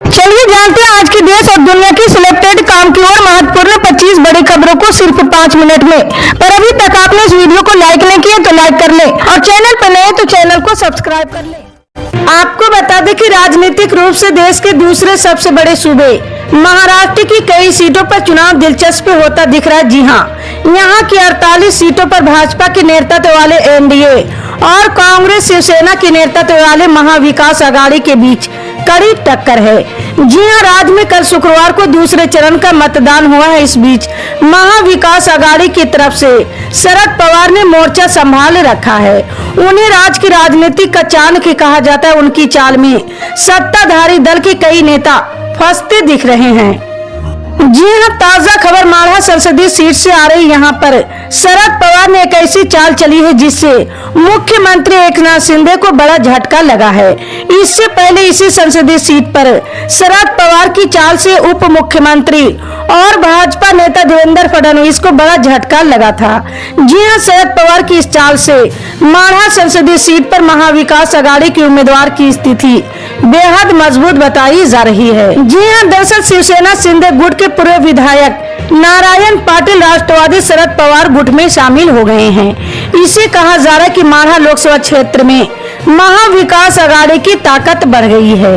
चलिए जानते हैं आज की देश और दुनिया की सिलेक्टेड काम की और महत्वपूर्ण 25 बड़ी खबरों को सिर्फ 5 मिनट में। पर अभी तक आपने इस वीडियो को लाइक नहीं किया तो लाइक कर लें और चैनल पर नए तो चैनल को सब्सक्राइब कर लें। आपको बता दें कि राजनीतिक रूप से देश के दूसरे सबसे बड़े सूबे महाराष्ट्र की कई सीटों पर चुनाव दिलचस्प होता दिख रहा है। जी हाँ, यहाँ की 48 सीटों पर भाजपा के नेतृत्व वाले एनडीए और कांग्रेस शिवसेना के नेतृत्व वाले महाविकास आघाड़ी के बीच कड़ी टक्कर है। जी हाँ, राज्य में कल शुक्रवार को दूसरे चरण का मतदान हुआ है। इस बीच महाविकास आघाड़ी की तरफ से शरद पवार ने मोर्चा संभाल रखा है। उन्हें राज्य की राजनीति का चाणक्य कहा जाता है। उनकी चाल में सत्ताधारी दल के कई नेता फंसते दिख रहे हैं। जी हाँ, ताजा खबर माढ़ा संसदीय सीट से आ रही। यहाँ पर शरद पवार ने एक ऐसी चाल चली है जिससे मुख्यमंत्री एकनाथ शिंदे को बड़ा झटका लगा है। इससे पहले इसी संसदीय सीट पर शरद पवार की चाल से उप मुख्यमंत्री और भाजपा नेता देवेंद्र फडणवीस को बड़ा झटका लगा था। जी हाँ, शरद पवार की इस चाल से माढ़ा संसदीय सीट पर महाविकास आघाड़ी के उम्मीदवार की स्थिति बेहद मजबूत बताई जा रही है। जी हाँ, दरअसल शिवसेना शिंदे गुट के पूर्व विधायक नारायण पाटिल राष्ट्रवादी शरद पवार गुट में शामिल हो गए हैं। इसे कहा जा रहा है कि माढ़ा लोकसभा क्षेत्र में महाविकास आघाड़ी की ताकत बढ़ गई है।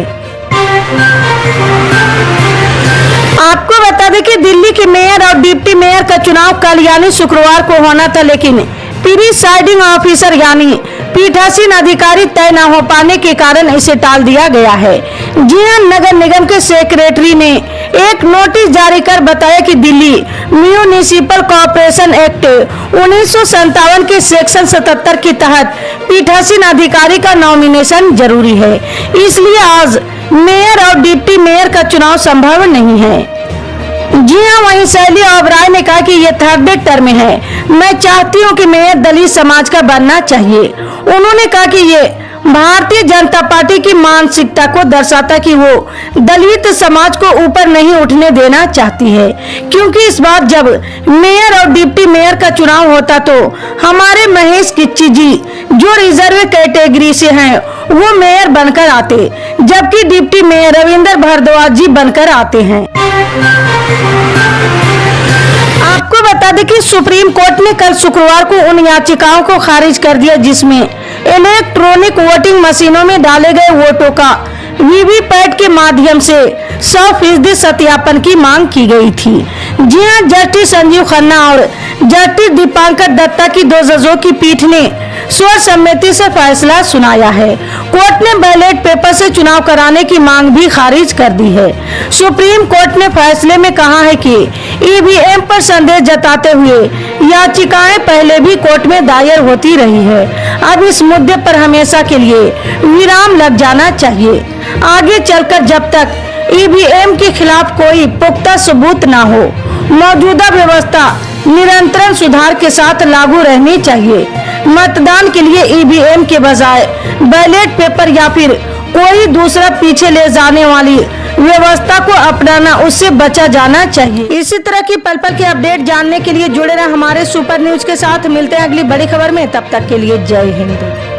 आपको बता दें कि दिल्ली के मेयर और डिप्टी मेयर का चुनाव कल यानी शुक्रवार को होना था, लेकिन प्रिसाइडिंग ऑफिसर यानी पीठासीन अधिकारी तय न हो पाने के कारण इसे टाल दिया गया है। जी हाँ, नगर निगम के सेक्रेटरी ने एक नोटिस जारी कर बताया कि दिल्ली म्यूनिसिपल कॉर्पोरेशन एक्ट 1957 के सेक्शन 77 के तहत पीठासीन अधिकारी का नॉमिनेशन जरूरी है। इसलिए आज मेयर और डिप्टी मेयर का चुनाव संभव नहीं है। जी हाँ, वहीं शैली ओबराय ने कहा कि ये थर्ड टर्म है। मैं चाहती हूँ कि मेयर दलित समाज का बनना चाहिए। उन्होंने कहा कि ये भारतीय जनता पार्टी की मानसिकता को दर्शाता कि वो दलित समाज को ऊपर नहीं उठने देना चाहती है, क्योंकि इस बार जब मेयर और डिप्टी मेयर का चुनाव होता तो हमारे महेश किच्ची जी जो रिजर्व कैटेगरी से हैं वो मेयर बनकर आते, जबकि डिप्टी मेयर रविंद्र भारद्वाज जी बनकर आते हैं। आपको बता दें कि सुप्रीम कोर्ट ने कल शुक्रवार को उन याचिकाओं को खारिज कर दिया जिसमें इलेक्ट्रॉनिक वोटिंग मशीनों में डाले गए वोटों का वीवीपैट के माध्यम से 100% सत्यापन की मांग की गई थी। जी हाँ, जस्टिस संजीव खन्ना और जस्टिस दीपांकर दत्ता की 2 जजों की पीठ ने सर्वसम्मति से फैसला सुनाया है। कोर्ट ने बैलेट पेपर से चुनाव कराने की मांग भी खारिज कर दी है। सुप्रीम कोर्ट ने फैसले में कहा है कि ईवीएम पर संदेह जताते हुए याचिकाएं पहले भी कोर्ट में दायर होती रही है। अब इस मुद्दे पर हमेशा के लिए विराम लग जाना चाहिए। आगे चलकर जब तक ईवीएम के खिलाफ कोई पुख्ता सबूत न हो, मौजूदा व्यवस्था निरंतर सुधार के साथ लागू रहनी चाहिए। मतदान के लिए ईवीएम के बजाय बैलेट पेपर या फिर कोई दूसरा पीछे ले जाने वाली व्यवस्था को अपनाना, उससे बचा जाना चाहिए। इसी तरह की पल पल के अपडेट जानने के लिए जुड़े रहे हमारे सुपर न्यूज के साथ। मिलते हैं अगली बड़ी खबर में, तब तक के लिए जय हिंद।